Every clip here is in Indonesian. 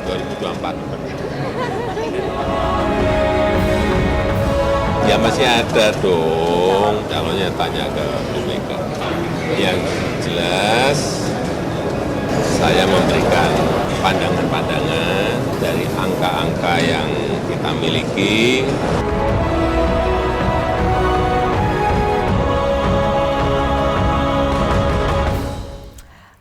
2024. Ya masih ada dong, calonnya tanya ke Bu Mega. Yang jelas saya memberikan pandangan-pandangan dari angka-angka yang kita miliki.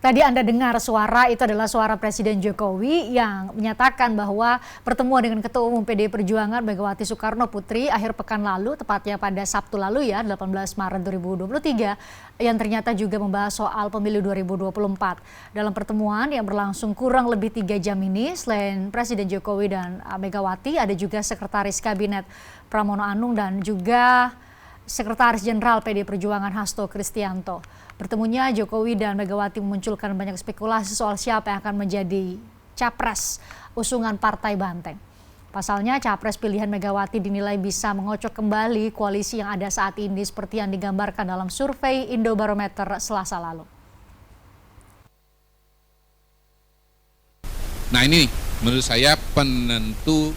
Tadi Anda dengar suara itu adalah suara Presiden Jokowi yang menyatakan bahwa pertemuan dengan Ketua Umum PDI Perjuangan Megawati Soekarno Putri akhir pekan lalu, tepatnya pada Sabtu lalu ya, 18 Maret 2023, yang ternyata juga membahas soal pemilu 2024. Dalam pertemuan yang berlangsung kurang lebih 3 jam ini, selain Presiden Jokowi dan Megawati, ada juga Sekretaris Kabinet Pramono Anung dan juga Sekretaris Jenderal PDI Perjuangan Hasto Kristianto. Bertemunya Jokowi dan Megawati memunculkan banyak spekulasi soal siapa yang akan menjadi capres usungan Partai Banteng. Pasalnya capres pilihan Megawati dinilai bisa mengocok kembali koalisi yang ada saat ini seperti yang digambarkan dalam survei Indobarometer Selasa lalu. Nah ini menurut saya penentu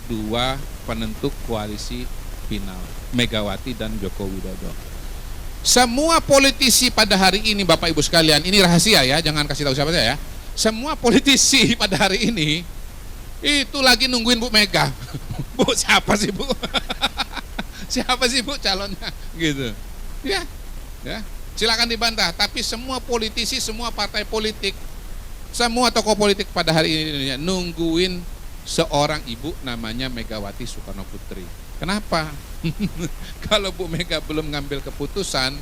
koalisi final, Megawati dan Joko Widodo. Semua politisi pada hari ini, Bapak Ibu sekalian, ini rahasia ya, jangan kasih tahu siapa saya ya. Semua politisi pada hari ini itu lagi nungguin Bu Mega. Bu, siapa sih Bu? Siapa sih Bu calonnya? Gitu. Ya. Silakan dibantah, tapi semua politisi, semua partai politik, semua tokoh politik pada hari ini nungguin seorang ibu namanya Megawati Soekarno Putri. Kenapa? Kalau Bu Mega belum ngambil keputusan,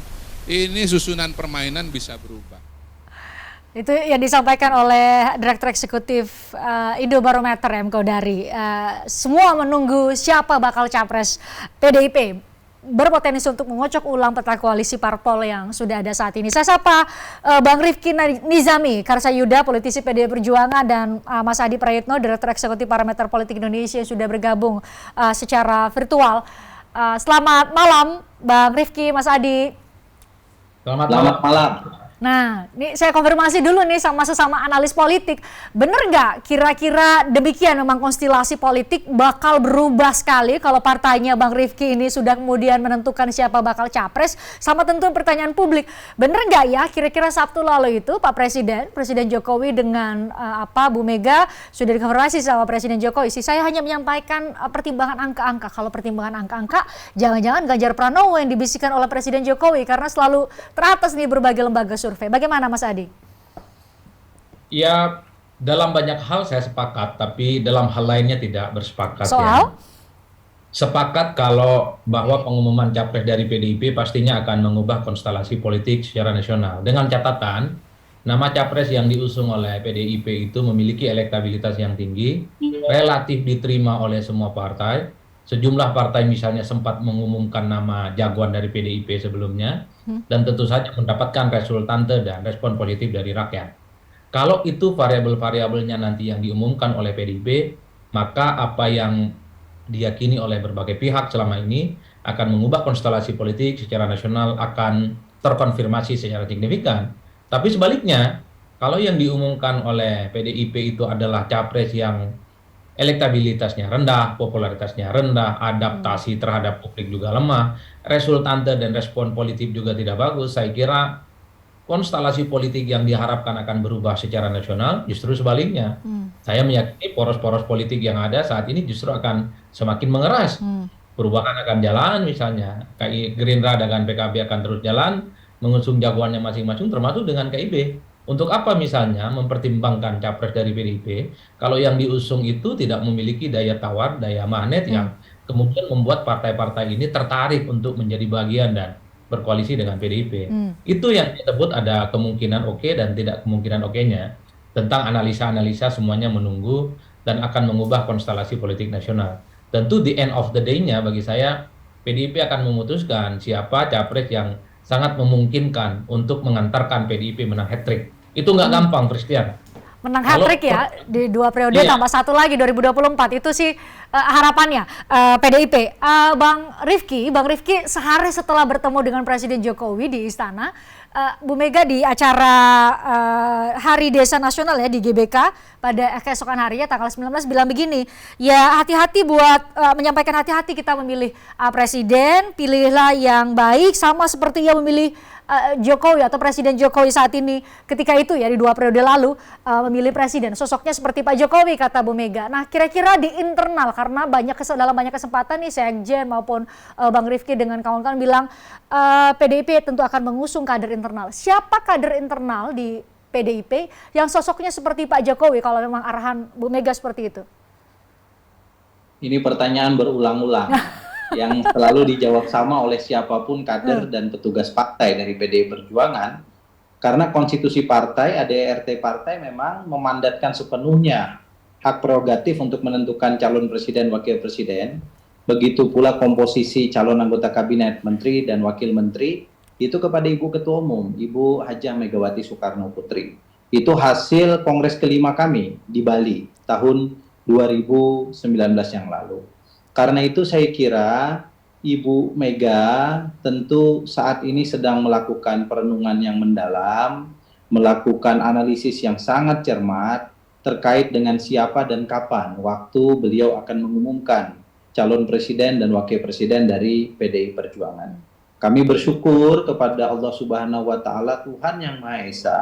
ini susunan permainan bisa berubah. Itu yang disampaikan oleh Direktur Eksekutif Indobarometer M. Kodari. Semua menunggu siapa bakal capres PDIP berpotensi untuk mengocok ulang peta koalisi parpol yang sudah ada saat ini. Saya sapa Bang Rifki Nizami, Karsayuda, politisi PDI Perjuangan, dan Mas Adi Prayitno, Direktur Eksekutif Parameter Politik Indonesia yang sudah bergabung secara virtual. Selamat malam Bang Rifki, Mas Adi. Selamat malam. Nah, ini saya konfirmasi dulu nih sama sesama analis politik. Bener nggak kira-kira demikian memang konstelasi politik bakal berubah sekali kalau partainya Bang Rifki ini sudah kemudian menentukan siapa bakal capres? Sama tentu pertanyaan publik, bener nggak ya kira-kira Sabtu lalu itu Pak Presiden Jokowi dengan Bu Mega sudah dikonfirmasi sama Presiden Jokowi. Saya hanya menyampaikan pertimbangan angka-angka. Kalau pertimbangan angka-angka, jangan-jangan Ganjar Pranowo yang dibisikkan oleh Presiden Jokowi karena selalu teratas nih berbagai lembaga survei. Bagaimana Mas Adi? Ya, dalam banyak hal saya sepakat, tapi dalam hal lainnya tidak bersepakat. Soal? Ya. Sepakat kalau bahwa pengumuman capres dari PDIP pastinya akan mengubah konstelasi politik secara nasional. Dengan catatan, nama capres yang diusung oleh PDIP itu memiliki elektabilitas yang tinggi, relatif diterima oleh semua partai. Sejumlah partai misalnya sempat mengumumkan nama jagoan dari PDIP sebelumnya, dan tentu saja mendapatkan resultante dan respon positif dari rakyat. Kalau itu variabel-variabelnya nanti yang diumumkan oleh PDIP, maka apa yang diyakini oleh berbagai pihak selama ini akan mengubah konstelasi politik secara nasional akan terkonfirmasi secara signifikan. Tapi sebaliknya, kalau yang diumumkan oleh PDIP itu adalah capres yang elektabilitasnya rendah, popularitasnya rendah, adaptasi terhadap publik juga lemah, resultante dan respon politik juga tidak bagus, saya kira konstelasi politik yang diharapkan akan berubah secara nasional justru sebaliknya. Saya meyakini poros-poros politik yang ada saat ini justru akan semakin mengeras. Perubahan akan jalan misalnya, Gerindra dengan PKB akan terus jalan, mengusung jagoannya masing-masing termasuk dengan KIB. Untuk apa misalnya mempertimbangkan capres dari PDIP kalau yang diusung itu tidak memiliki daya tawar, daya magnet yang kemudian membuat partai-partai ini tertarik untuk menjadi bagian dan berkoalisi dengan PDIP. Itu yang disebut ada kemungkinan oke dan tidak kemungkinan oke-nya. Tentang analisa-analisa semuanya menunggu dan akan mengubah konstelasi politik nasional. Tentu the end of the day-nya bagi saya PDIP akan memutuskan siapa capres yang sangat memungkinkan untuk mengantarkan PDIP menang hat-trick. Itu nggak gampang, Christian. Menang hat-trick ya, di 2 periode tambah 1 lagi 2024, itu sih harapannya PDIP. Bang Rifki, sehari setelah bertemu dengan Presiden Jokowi di Istana, Bu Mega di acara Hari Desa Nasional ya di GBK pada keesokan harinya tanggal 19 bilang begini, ya hati-hati buat menyampaikan hati-hati kita memilih presiden, pilihlah yang baik sama seperti yang memilih Jokowi atau Presiden Jokowi saat ini ketika itu ya di 2 periode lalu memilih presiden sosoknya seperti Pak Jokowi kata Bu Mega. Nah kira-kira di internal karena dalam banyak kesempatan nih Sekjen maupun Bang Rifki dengan kawan-kawan bilang PDIP tentu akan mengusung kader internal. Siapa kader internal di PDIP yang sosoknya seperti Pak Jokowi kalau memang arahan Bu Mega seperti itu? Ini pertanyaan berulang-ulang yang selalu dijawab sama oleh siapapun kader dan petugas partai dari PDI Perjuangan, karena konstitusi partai, ADRT partai memang memandatkan sepenuhnya hak prerogatif untuk menentukan calon presiden, wakil presiden, begitu pula komposisi calon anggota kabinet, menteri dan wakil menteri, itu kepada Ibu Ketua Umum, Ibu Hajah Megawati Soekarno Putri. Itu hasil Kongres kelima kami di Bali tahun 2019 yang lalu. Karena itu saya kira Ibu Mega tentu saat ini sedang melakukan perenungan yang mendalam, melakukan analisis yang sangat cermat terkait dengan siapa dan kapan waktu beliau akan mengumumkan calon presiden dan wakil presiden dari PDI Perjuangan. Kami bersyukur kepada Allah Subhanahu wa Ta'ala, Tuhan Yang Maha Esa,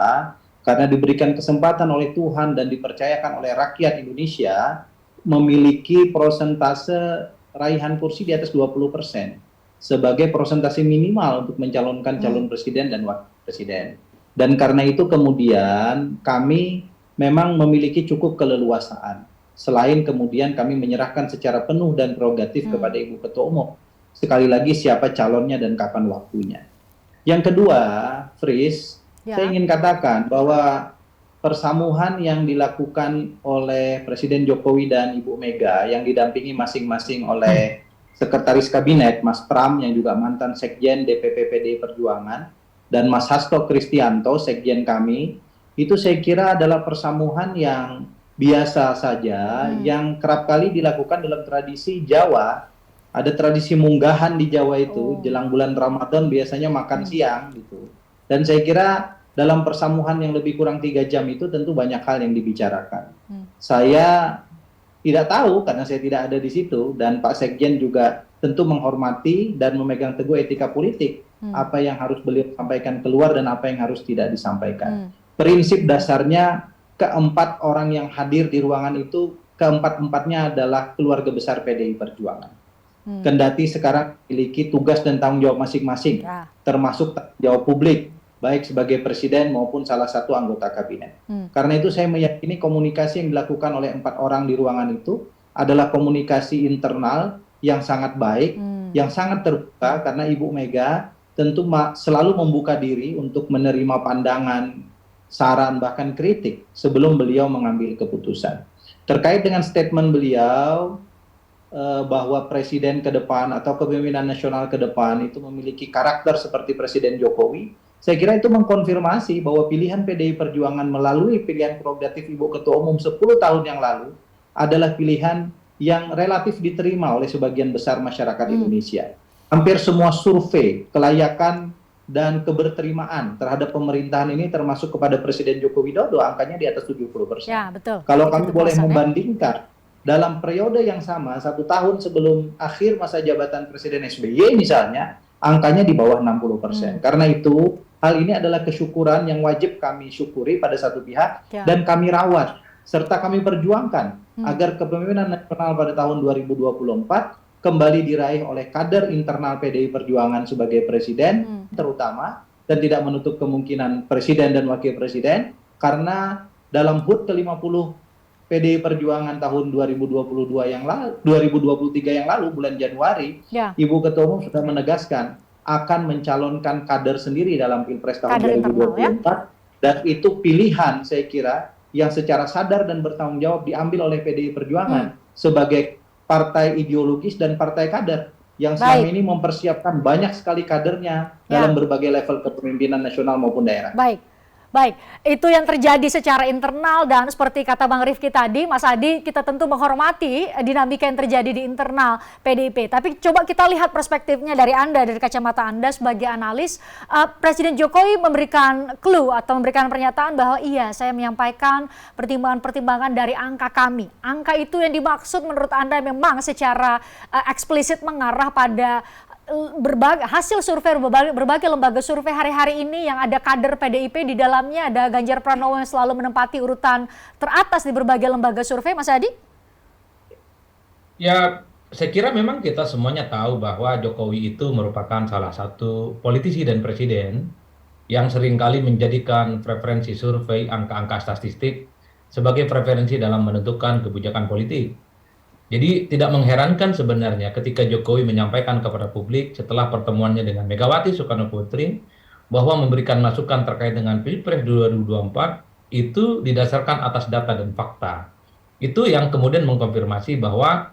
karena diberikan kesempatan oleh Tuhan dan dipercayakan oleh rakyat Indonesia memiliki persentase raihan kursi di atas 20% sebagai persentase minimal untuk mencalonkan calon presiden dan wakil presiden. Dan karena itu kemudian kami memang memiliki cukup keleluasaan. Selain kemudian kami menyerahkan secara penuh dan prerogatif kepada Ibu Ketua Umum. Sekali lagi siapa calonnya dan kapan waktunya. Yang kedua, Fris, saya ingin katakan bahwa persamuhan yang dilakukan oleh Presiden Jokowi dan Ibu Mega yang didampingi masing-masing oleh Sekretaris Kabinet Mas Pram yang juga mantan Sekjen DPP PDI Perjuangan dan Mas Hasto Kristianto Sekjen kami, itu saya kira adalah persamuhan yang biasa saja yang kerap kali dilakukan dalam tradisi Jawa. Ada tradisi munggahan di Jawa itu jelang bulan Ramadan biasanya makan siang gitu. Dan saya kira dalam persamuhan yang lebih kurang 3 jam itu tentu banyak hal yang dibicarakan. Saya tidak tahu karena saya tidak ada di situ dan Pak Sekjen juga tentu menghormati dan memegang teguh etika politik apa yang harus beliau sampaikan keluar dan apa yang harus tidak disampaikan. Prinsip dasarnya keempat orang yang hadir di ruangan itu keempat-empatnya adalah keluarga besar PDI Perjuangan. Kendati sekarang memiliki tugas dan tanggung jawab masing-masing, termasuk tanggung jawab publik baik sebagai presiden maupun salah satu anggota kabinet. Karena itu saya meyakini komunikasi yang dilakukan oleh 4 orang di ruangan itu adalah komunikasi internal yang sangat baik, yang sangat terbuka karena Ibu Mega tentu selalu membuka diri untuk menerima pandangan, saran, bahkan kritik sebelum beliau mengambil keputusan. Terkait dengan statement beliau bahwa presiden ke depan atau kepemimpinan nasional ke depan itu memiliki karakter seperti Presiden Jokowi, saya kira itu mengkonfirmasi bahwa pilihan PDI Perjuangan melalui pilihan prerogatif Ibu Ketua Umum 10 tahun yang lalu adalah pilihan yang relatif diterima oleh sebagian besar masyarakat Indonesia. Hampir semua survei kelayakan dan keberterimaan terhadap pemerintahan ini termasuk kepada Presiden Joko Widodo angkanya di atas 70%. Ya, betul. Kalau kami boleh membandingkan dalam periode yang sama 1 tahun sebelum akhir masa jabatan Presiden SBY misalnya, angkanya di bawah 60%. Karena itu hal ini adalah kesyukuran yang wajib kami syukuri pada satu pihak dan kami rawat serta kami perjuangkan agar kepemimpinan nasional pada tahun 2024 kembali diraih oleh kader internal PDI Perjuangan sebagai presiden terutama dan tidak menutup kemungkinan presiden dan wakil presiden karena dalam HUT ke-50 PDI Perjuangan tahun 2023 yang lalu bulan Januari Ibu Ketua Umum sudah menegaskan akan mencalonkan kader sendiri dalam Pilpres tahun 2024 dan itu pilihan saya kira yang secara sadar dan bertanggung jawab diambil oleh PDI Perjuangan sebagai partai ideologis dan partai kader yang selama ini mempersiapkan banyak sekali kadernya dalam berbagai level kepemimpinan nasional maupun daerah. Baik. Baik, itu yang terjadi secara internal dan seperti kata Bang Rifki tadi, Mas Adi, kita tentu menghormati dinamika yang terjadi di internal PDIP. Tapi coba kita lihat perspektifnya dari Anda, dari kacamata Anda sebagai analis. Presiden Jokowi memberikan clue atau memberikan pernyataan bahwa iya, saya menyampaikan pertimbangan-pertimbangan dari angka kami. Angka itu yang dimaksud menurut Anda memang secara eksplisit mengarah pada berbagai hasil survei berbagai lembaga survei hari-hari ini yang ada kader PDIP di dalamnya, ada Ganjar Pranowo yang selalu menempati urutan teratas di berbagai lembaga survei, Mas Adi? Ya, saya kira memang kita semuanya tahu bahwa Jokowi itu merupakan salah satu politisi dan presiden yang seringkali menjadikan preferensi survei angka-angka statistik sebagai preferensi dalam menentukan kebijakan politik. Jadi tidak mengherankan sebenarnya ketika Jokowi menyampaikan kepada publik setelah pertemuannya dengan Megawati Soekarno Putri bahwa memberikan masukan terkait dengan Pilpres 2024 itu didasarkan atas data dan fakta. Itu yang kemudian mengkonfirmasi bahwa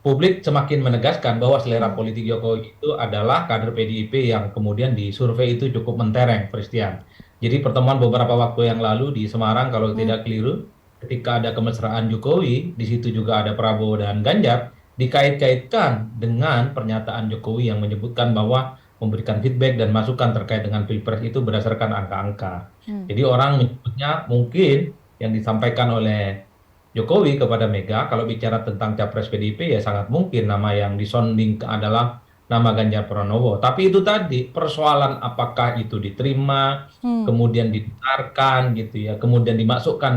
publik semakin menegaskan bahwa selera politik Jokowi itu adalah kader PDIP yang kemudian di survei itu cukup mentereng, Christian. Jadi pertemuan beberapa waktu yang lalu di Semarang kalau tidak keliru, ketika ada kemesraan Jokowi, di situ juga ada Prabowo dan Ganjar, dikait-kaitkan dengan pernyataan Jokowi yang menyebutkan bahwa memberikan feedback dan masukan terkait dengan Pilpres itu berdasarkan angka-angka. Jadi orang menyebutnya mungkin yang disampaikan oleh Jokowi kepada Mega, kalau bicara tentang capres PDIP ya sangat mungkin nama yang disonding adalah nama Ganjar Pranowo. Tapi itu tadi persoalan apakah itu diterima, kemudian didengarkan gitu ya, kemudian dimasukkan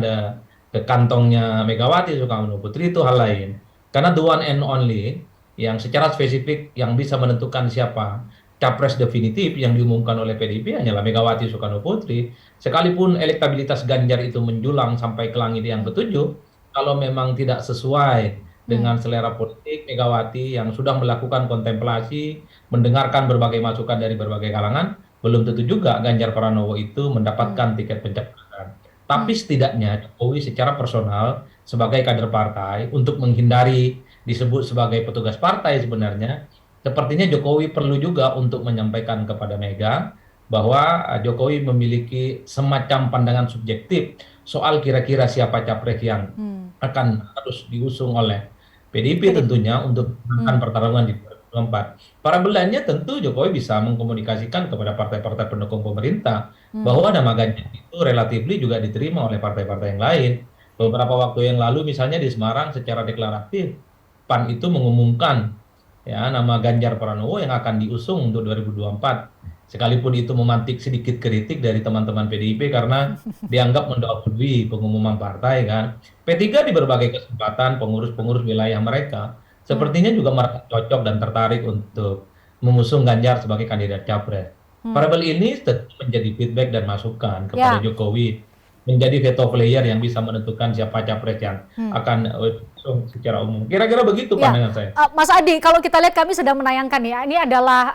ke kantongnya Megawati Soekarno Putri itu hal lain. Karena the one and only yang secara spesifik yang bisa menentukan siapa capres definitif yang diumumkan oleh PDIP hanyalah Megawati Soekarno Putri. Sekalipun elektabilitas Ganjar itu menjulang sampai ke langit yang ketujuh, kalau memang tidak sesuai dengan selera politik Megawati yang sudah melakukan kontemplasi, mendengarkan berbagai masukan dari berbagai kalangan, belum tentu juga Ganjar Pranowo itu mendapatkan tiket pencalonan. Tapi setidaknya Jokowi secara personal sebagai kader partai untuk menghindari disebut sebagai petugas partai sebenarnya, sepertinya Jokowi perlu juga untuk menyampaikan kepada Mega bahwa Jokowi memiliki semacam pandangan subjektif soal kira-kira siapa capres yang akan harus diusung oleh PDIP tentunya untuk memenangkan pertarungan di 2024. Paralelnya tentu Jokowi bisa mengkomunikasikan kepada partai-partai pendukung pemerintah bahwa nama Ganjar itu relatifly juga diterima oleh partai-partai yang lain. Beberapa waktu yang lalu misalnya di Semarang secara deklaratif PAN itu mengumumkan ya nama Ganjar Pranowo yang akan diusung untuk 2024. Sekalipun itu memantik sedikit kritik dari teman-teman PDIP karena dianggap mendahului pengumuman partai kan. P3 di berbagai kesempatan pengurus-pengurus wilayah mereka sepertinya juga merasa cocok dan tertarik untuk mengusung Ganjar sebagai kandidat capres. Variabel ini tentu menjadi feedback dan masukan kepada Jokowi, menjadi veto player yang bisa menentukan siapa capres yang akan usung secara umum. Kira-kira begitu pandangan saya. Mas Adi, kalau kita lihat kami sedang menayangkan ya, ini adalah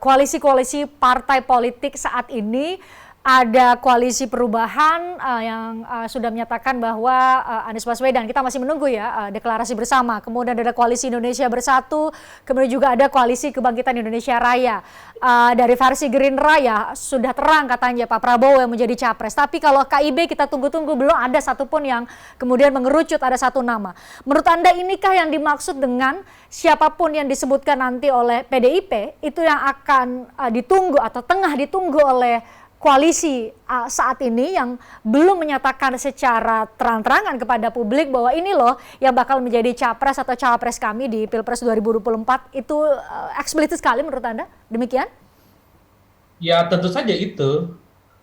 koalisi-koalisi partai politik saat ini. Ada koalisi perubahan yang sudah menyatakan bahwa Anies Baswedan, kita masih menunggu ya deklarasi bersama. Kemudian ada koalisi Indonesia Bersatu, kemudian juga ada koalisi Kebangkitan Indonesia Raya. Dari versi Gerindra ya sudah terang katanya Pak Prabowo yang menjadi capres. Tapi kalau KIB kita tunggu-tunggu belum ada satupun yang kemudian mengerucut ada satu nama. Menurut Anda inikah yang dimaksud dengan siapapun yang disebutkan nanti oleh PDIP itu yang akan ditunggu atau tengah ditunggu oleh koalisi saat ini yang belum menyatakan secara terang-terangan kepada publik bahwa ini loh yang bakal menjadi capres atau cawapres kami di Pilpres 2024 itu eksplisit sekali menurut Anda? Demikian? Ya tentu saja itu.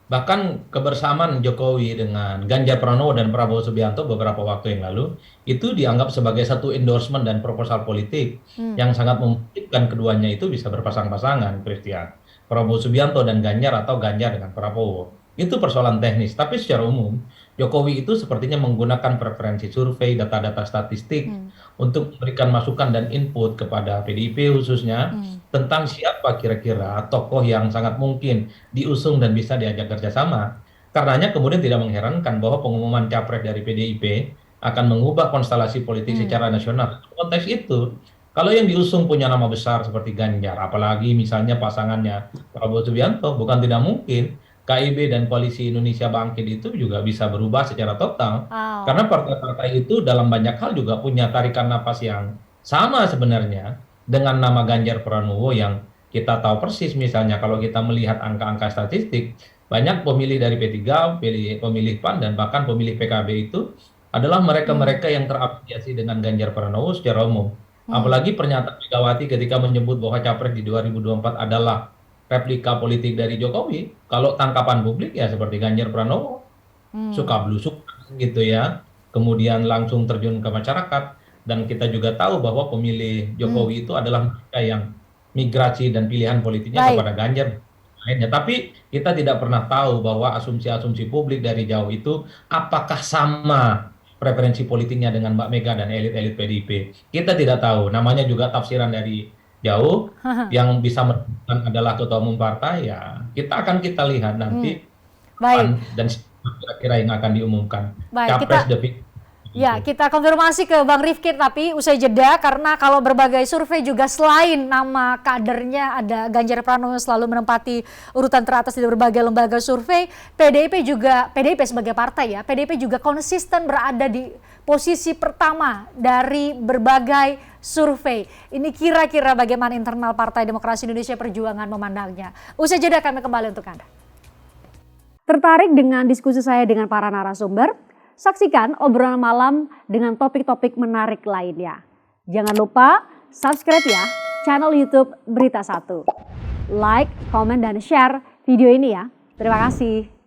Bahkan kebersamaan Jokowi dengan Ganjar Pranowo dan Prabowo Subianto beberapa waktu yang lalu itu dianggap sebagai satu endorsement dan proposal politik yang sangat memungkinkan keduanya itu bisa berpasang-pasangan, Christian. Prabowo Subianto dan Ganjar atau Ganjar dengan Prabowo. Itu persoalan teknis, tapi secara umum Jokowi itu sepertinya menggunakan preferensi survei, data-data statistik untuk memberikan masukan dan input kepada PDIP khususnya tentang siapa kira-kira tokoh yang sangat mungkin diusung dan bisa diajak kerjasama. Karenanya kemudian tidak mengherankan bahwa pengumuman capres dari PDIP akan mengubah konstelasi politik secara nasional. Konteks itu, kalau yang diusung punya nama besar seperti Ganjar, apalagi misalnya pasangannya Prabowo Subianto, bukan tidak mungkin KIB dan Koalisi Indonesia Bangkit itu juga bisa berubah secara total. Wow. Karena partai-partai itu dalam banyak hal juga punya tarikan napas yang sama sebenarnya dengan nama Ganjar Pranowo yang kita tahu persis misalnya kalau kita melihat angka-angka statistik, banyak pemilih dari P3, pemilih PAN dan bahkan pemilih PKB itu adalah mereka-mereka yang terafiliasi dengan Ganjar Pranowo secara umum. Apalagi pernyataan Megawati ketika menyebut bahwa Capres di 2024 adalah replika politik dari Jokowi, kalau tangkapan publik ya seperti Ganjar Pranowo, suka blusuk gitu ya, kemudian langsung terjun ke masyarakat, dan kita juga tahu bahwa pemilih Jokowi itu adalah mereka yang migrasi dan pilihan politiknya Baik. kepada Ganjar lainnya. Tapi kita tidak pernah tahu bahwa asumsi-asumsi publik dari jauh itu apakah sama preferensi politiknya dengan Mbak Mega dan elit-elit PDIP. Kita tidak tahu, namanya juga tafsiran dari jauh, yang bisa menentukan adalah ketua umum partai, ya kita lihat nanti Baik. dan kira-kira yang akan diumumkan. Baik, Capres definitif. Ya, kita konfirmasi ke Bang Rifki tapi usai jeda, karena kalau berbagai survei juga selain nama kadernya ada Ganjar Pranowo yang selalu menempati urutan teratas di berbagai lembaga survei, PDIP sebagai partai ya, PDIP juga konsisten berada di posisi pertama dari berbagai survei. Ini kira-kira bagaimana internal Partai Demokrasi Indonesia Perjuangan memandangnya. Usai jeda kami kembali untuk Anda. Tertarik dengan diskusi saya dengan para narasumber? Saksikan obrolan malam dengan topik-topik menarik lainnya. Jangan lupa subscribe ya channel YouTube Berita 1. Like, komen, dan share video ini ya. Terima kasih.